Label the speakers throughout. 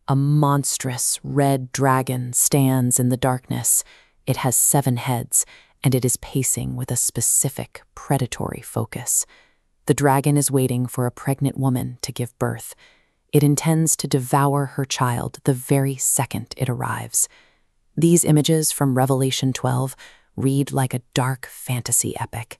Speaker 1: A monstrous red dragon stands in the darkness. It has 7 heads, and it is pacing with a specific predatory focus. The dragon is waiting for a pregnant woman to give birth. It intends to devour her child the very second it arrives. These images from Revelation 12 read like a dark fantasy epic.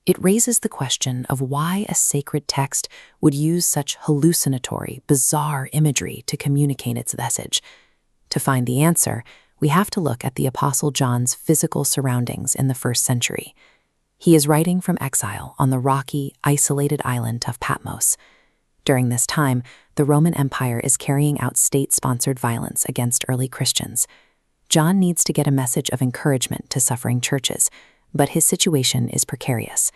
Speaker 1: It raises the question of why a sacred text would use such hallucinatory, bizarre imagery to communicate its message. To find the answer, we have to look at the Apostle John's physical surroundings in the 1st century. He is writing from exile on the rocky, isolated island of Patmos. During this time, the Roman Empire is carrying out state-sponsored violence against early Christians. John needs to get a message of encouragement to suffering churches, but his situation is precarious.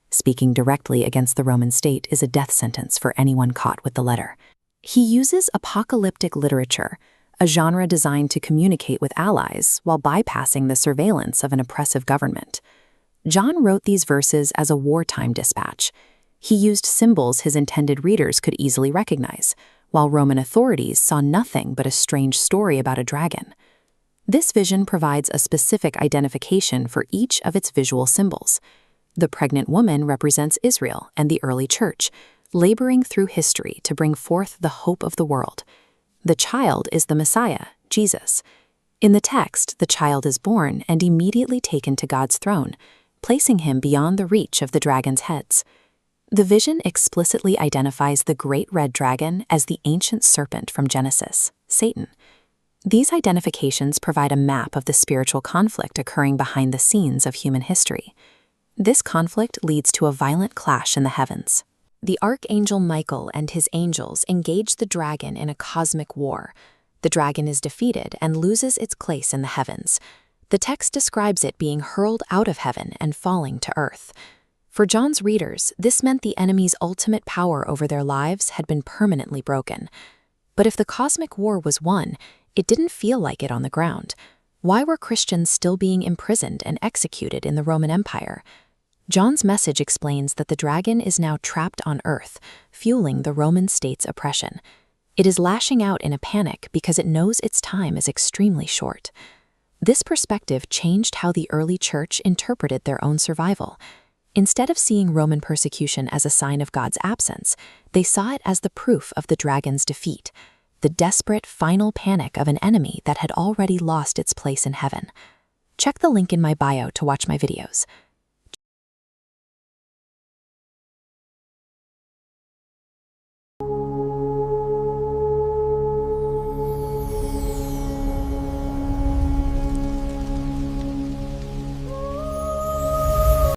Speaker 1: Speaking directly against the Roman state is a death sentence for anyone caught with the letter. He uses apocalyptic literature, a genre designed to communicate with allies while bypassing the surveillance of an oppressive government. John wrote these verses as a wartime dispatch. He used symbols his intended readers could easily recognize, while Roman authorities saw nothing but a strange story about a dragon. This vision provides a specific identification for each of its visual symbols. The pregnant woman represents Israel and the early church, laboring through history to bring forth the hope of the world. The child is the Messiah, Jesus. In the text, the child is born and immediately taken to God's throne, placing him beyond the reach of the dragon's heads. The vision explicitly identifies the great red dragon as the ancient serpent from Genesis, Satan. These identifications provide a map of the spiritual conflict occurring behind the scenes of human history. This conflict leads to a violent clash in the heavens. The archangel Michael and his angels engage the dragon in a cosmic war. The dragon is defeated and loses its place in the heavens. The text describes it being hurled out of heaven and falling to earth. For John's readers, this meant the enemy's ultimate power over their lives had been permanently broken. But if the cosmic war was won, it didn't feel like it on the ground. Why were Christians still being imprisoned and executed in the Roman Empire? John's message explains that the dragon is now trapped on earth, fueling the Roman state's oppression. It is lashing out in a panic because it knows its time is extremely short. This perspective changed how the early church interpreted their own survival. Instead of seeing Roman persecution as a sign of God's absence, they saw it as the proof of the dragon's defeat, the desperate final panic of an enemy that had already lost its place in heaven. Check the link in my bio to watch my videos.